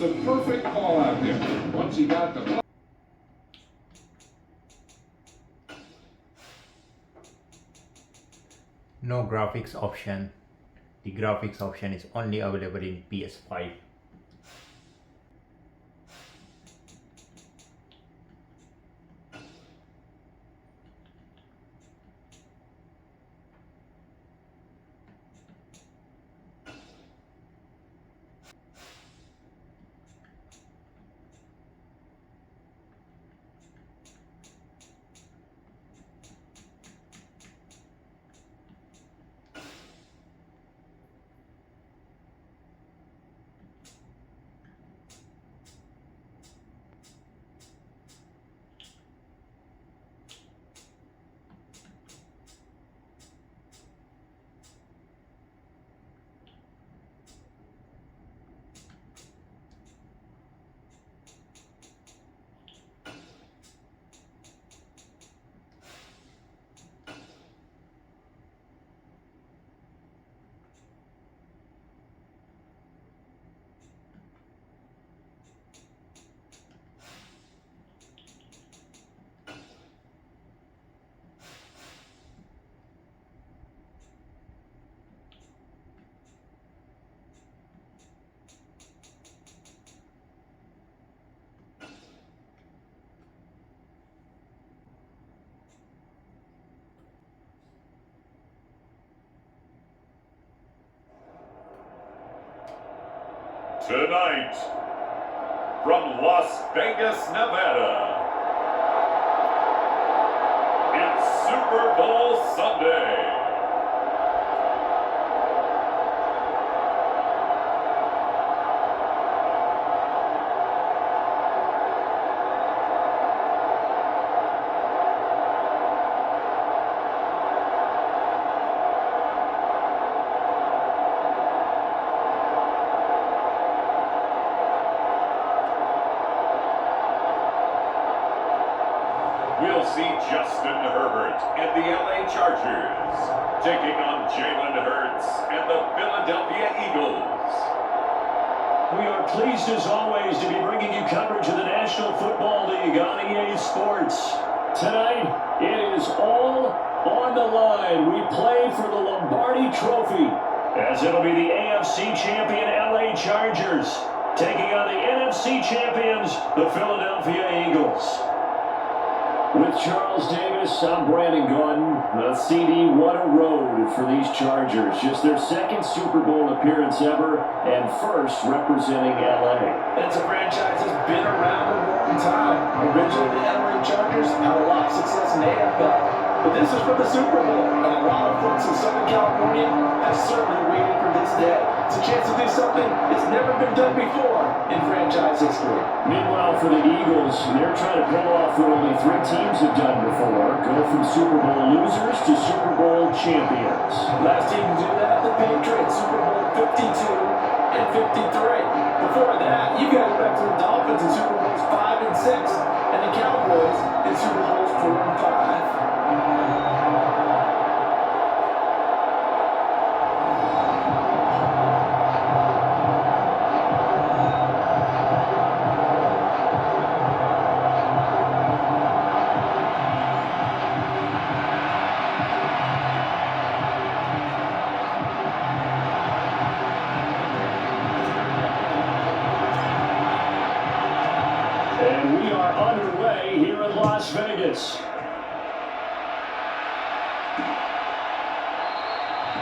the perfect call out there. Once he got the ball. No graphics option. The graphics option is only available in PS5. Tonight, from Las Vegas, Nevada, it's Super Bowl Sunday. We'll see Justin Herbert and the LA Chargers taking on Jalen Hurts and the Philadelphia Eagles. We are pleased as always to be bringing you coverage of the National Football League on EA Sports. Tonight, it is all on the line. We play for the Lombardi Trophy, as it'll be the AFC champion LA Chargers taking on the NFC champions, the Philadelphia Eagles. With Charles Davis, I'm Brandon Gordon. CD, what a road for these Chargers. Just their second Super Bowl appearance ever, and first representing LA. It's a franchise that's been around a long time. Originally, the LA Chargers had a lot of success in the NFL, but this is for the Super Bowl, and a lot of folks in Southern California have certainly waited for this day. It's a chance to do something that's never been done before in franchise history. Meanwhile, for the Eagles, they're trying to pull off what only 3 teams have done before, go from Super Bowl losers to Super Bowl champions. Last team to do that, the Patriots, Super Bowl 52 and 53. Before that, you got to go back to the Dolphins in Super Bowls 5 and 6, and the Cowboys in Super Bowls 4 and 5. And we are underway here in Las Vegas.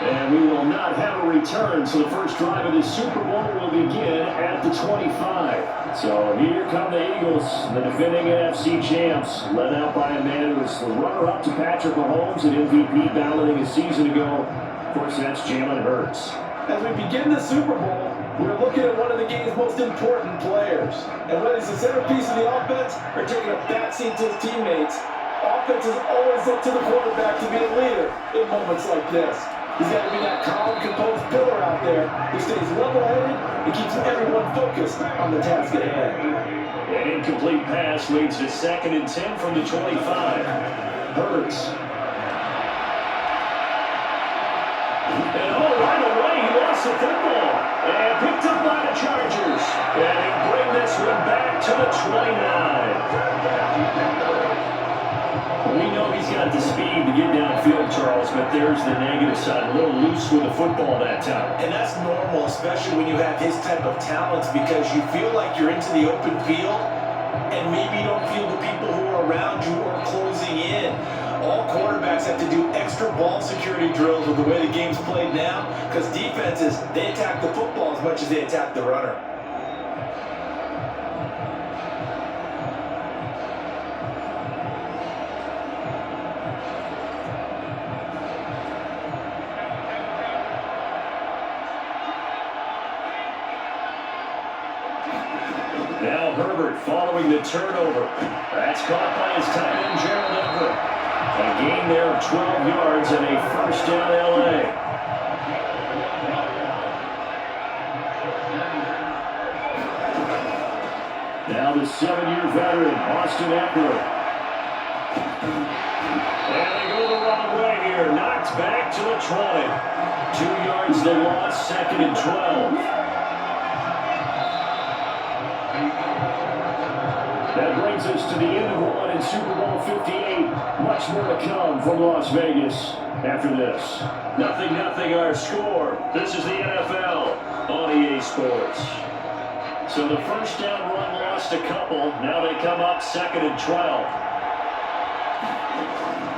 And we will not have a return, so the first drive of this Super Bowl will begin at the 25. So here come the Eagles, the defending NFC champs, led out by a man who was the runner-up to Patrick Mahomes at MVP balloting a season ago. Of course, that's Jalen Hurts. As we begin the Super Bowl, we're looking at one of the game's most important players. And whether he's the centerpiece of the offense or taking a backseat to his teammates, offenses always look to the quarterback to be a leader in moments like this. He's got to be that calm, composed pillar out there who stays level-headed and keeps everyone focused on the task at hand. An incomplete pass leads to 2nd and 10 from the 25. Hurts. And right away, he lost the football. And picked up by the Chargers. And he'll bring this one back to the 29. We know he's got the speed to get downfield, Charles, but there's the negative side. A little loose with the football that time. And that's normal, especially when you have his type of talents, because you feel like you're into the open field and maybe you don't feel the people who are around you or closing in. All quarterbacks have to do extra ball security drills with the way the game's played now, because defenses, they attack the football as much as they attack the runner. Now Herbert following the turnover. That's caught by his tight end, Gerald Everett. A gain there of 12 yards and a first down LA. Now the 7-year veteran, Austin Eckler. And they go the wrong way here. Knocked back to the 20. 2 yards the loss, 2nd and 12. That brings us to the end of one in Super Bowl 58. Much more to come from Las Vegas after this. 0-0 our score. This is the NFL on EA Sports. So the first down run lost a couple. Now they come up 2nd and 12.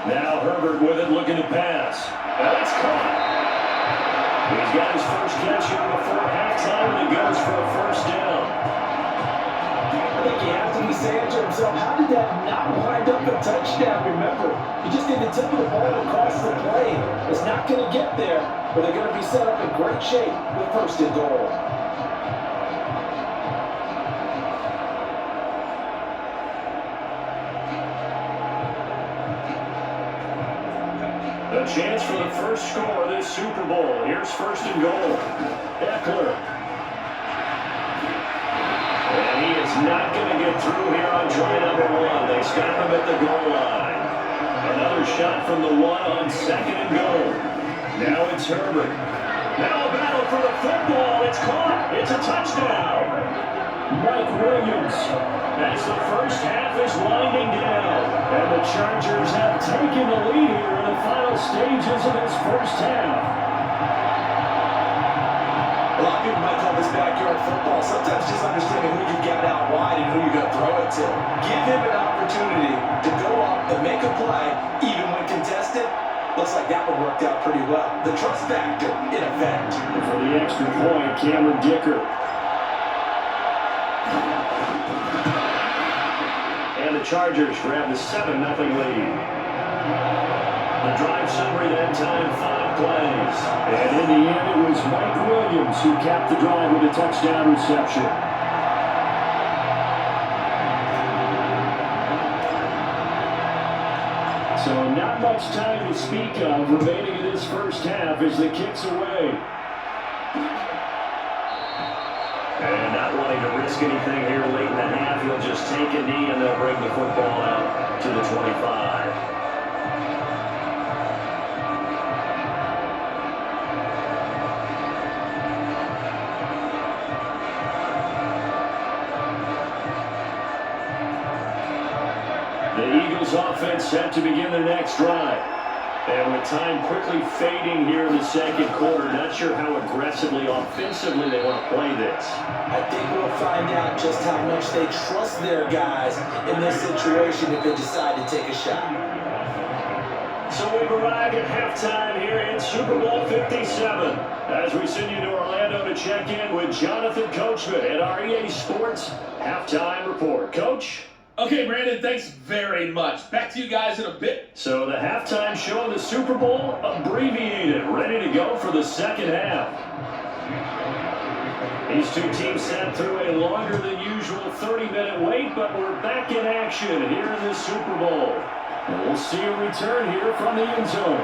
Now Herbert with it, looking to pass. That's caught. He's got his first catch here before halftime, and it goes for a first down. I think he has to be saying to himself, how did that not wind up a touchdown? Remember, he just did the tip of the ball across the plane. It's not going to get there, but they're going to be set up in great shape with 1st and goal. A chance for the first score of this Super Bowl. Here's 1st and goal. Eckler. And he is not going to get through here on try number 1. They stop him at the goal line. Another shot from the 1 on 2nd and goal. Now it's Herbert. Now a battle for the football. It's caught. It's a touchdown. Mike Williams as the first half is winding down. And the Chargers have taken the lead here in the final stages of this first half. A lot of people might call this backyard football. Sometimes just understanding who you've got out wide and who you're going to throw it to. Give him an opportunity to go up and make a play, even when contested. Looks like that one worked out pretty well. The trust factor in effect. And for the extra point, Cameron Dicker. And the Chargers grab the 7-0 lead. The drive summary that time, 5 plays. And in the end, it was Mike Williams who capped the drive with a touchdown reception. So not much time to speak of remaining in this first half as the kick's away. And not wanting to risk anything here late in the half, he'll just take a knee and they'll bring the football out to the 25. The Eagles offense set to begin their next drive. And with time quickly fading here in the second quarter, not sure how aggressively, offensively they want to play this. I think we'll find out just how much they trust their guys in this situation if they decide to take a shot. So we've arrived at halftime here in Super Bowl 57 as we send you to Orlando to check in with Jonathan Coachman at our EA Sports Halftime Report. Coach? Okay, Brandon, thanks very much. Back to you guys in a bit. So the halftime show of the Super Bowl, abbreviated, ready to go for the second half. These two teams sat through a longer than usual 30-minute wait, but we're back in action here in the Super Bowl. And we'll see a return here from the end zone.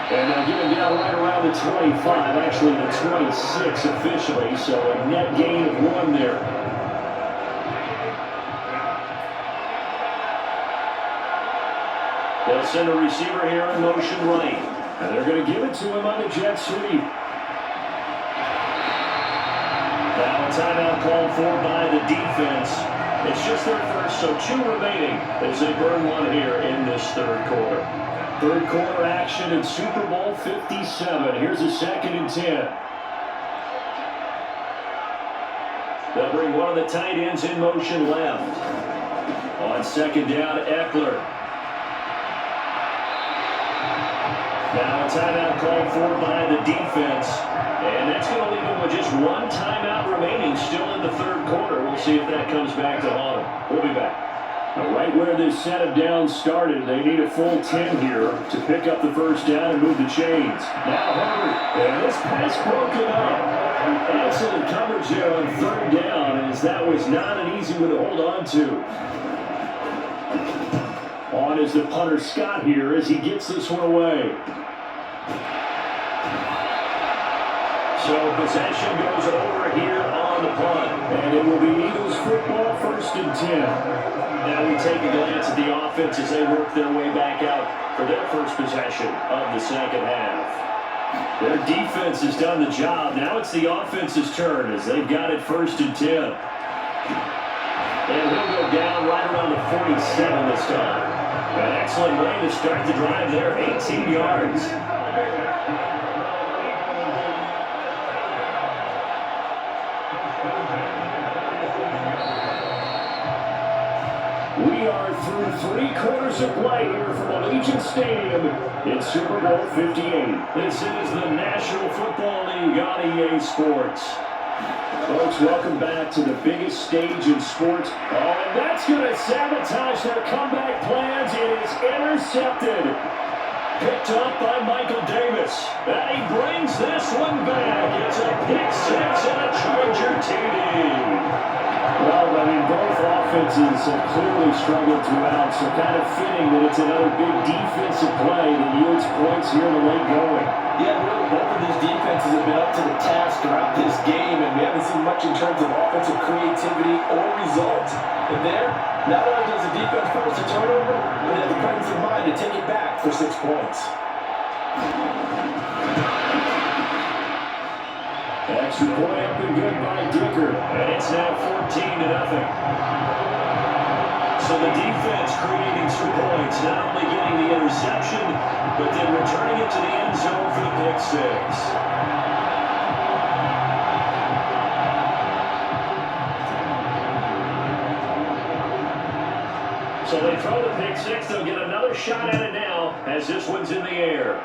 And now getting down right around the 25, actually the 26 officially, so a net gain of 1 there. They'll send a receiver here in motion right. And they're going to give it to him on the jet sweep. Now a timeout called for by the defense. It's just their first, so 2 remaining as they burn one here in this third quarter. Third quarter action in Super Bowl 57. Here's a 2nd and 10. They'll bring one of the tight ends in motion left. On 2nd down, Eckler. Now a timeout called for by the defense. And that's going to leave them with just 1 timeout remaining still in the third quarter. We'll see if that comes back to haunt them. We'll be back. Now, right where this set of downs started, they need a full 10 here to pick up the first down and move the chains. Now Herbert, and this pass broken up. Excellent coverage there on 3rd down, as that was not an easy one to hold on to. On is the punter Scott here as he gets this one away. So possession goes over here on the punt, and it will be Eagles football, 1st and 10. Now we take a glance at the offense as they work their way back out for their first possession of the second half. Their defense has done the job. Now it's the offense's turn as they've got it 1st and 10. And he'll go down right around the 47 this time. An excellent way to start the drive there, 18 yards. We are through 3 quarters of play here from Allegiant Stadium in Super Bowl 58. This is the National Football League on EA Sports. Folks, welcome back to the biggest stage in sports. Oh, and that's going to sabotage their comeback plans. It is intercepted. Picked up by Michael Davis. And he brings this one back. It's a pick 6 and a Charger TD. Well, I mean, both offenses have clearly struggled throughout, so kind of fitting that it's another big defensive play that yields points here in the late going. Yeah, really, both of these defenses have been up to the task throughout this game, and we haven't seen much in terms of offensive creativity or results. And there, not only does the defense force a turnover, but they have the presence of mind to take it back for 6 points. Extra point up and good by Dicker, and it's now 14-0. So the defense creating some points, not only getting the interception, but then returning it to the end zone for the pick 6. So they throw the pick 6, they'll get another shot at it now as this one's in the air.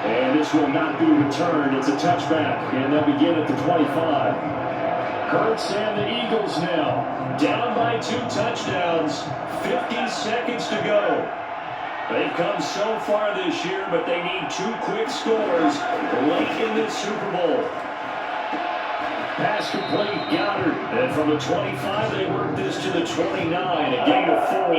And this will not be returned. It's a touchback, and they'll begin at the 25. Hurts and the Eagles now down by 2 touchdowns, 50 seconds to go. They've come so far this year, but they need 2 quick scores late in this Super Bowl. Pass complete, Goddard. And from the 25, they work this to the 29, a gain of 4.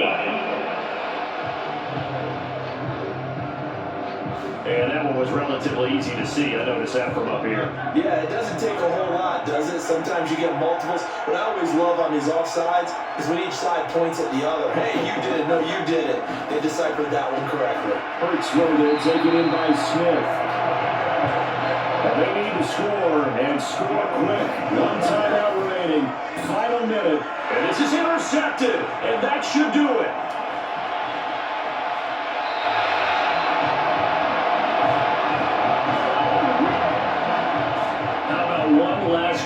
And that one was relatively easy to see. I noticed that from up here. Yeah, it doesn't take a whole lot, does it? Sometimes you get multiples. What I always love on these offsides is when each side points at the other. Hey, you did it. No, you did it. They deciphered that one correctly. Hurts loaded, taken in by Smith. And they need to score, and score quick. 1 timeout remaining. Final minute. And this is intercepted, and that should do it.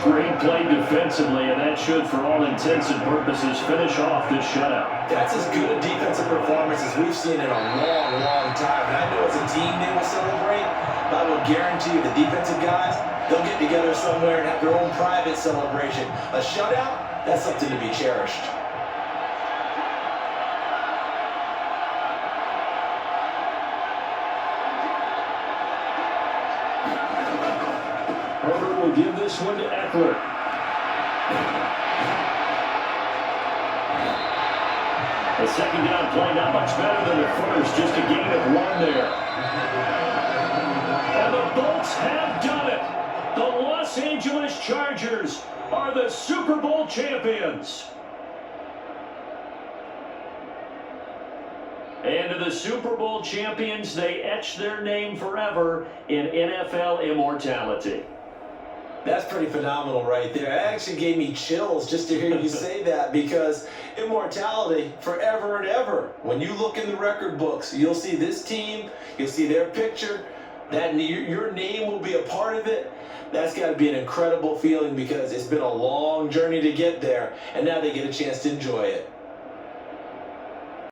Great play defensively, and that should, for all intents and purposes, finish off this shutout. That's as good a defensive performance as we've seen in a long, long time. And I know as a team they will celebrate, but I will guarantee you the defensive guys, they'll get together somewhere and have their own private celebration. A shutout, that's something to be cherished. Herbert will give this one to Eckler. The second down play not much better than the first, just a gain of 1 there. And the Bolts have done it. The Los Angeles Chargers are the Super Bowl champions. And to the Super Bowl champions, they etch their name forever in NFL immortality. That's pretty phenomenal right there. It actually gave me chills just to hear you say that, because immortality forever and ever. When you look in the record books, you'll see this team, you'll see their picture, that your name will be a part of it. That's got to be an incredible feeling, because it's been a long journey to get there, and now they get a chance to enjoy it.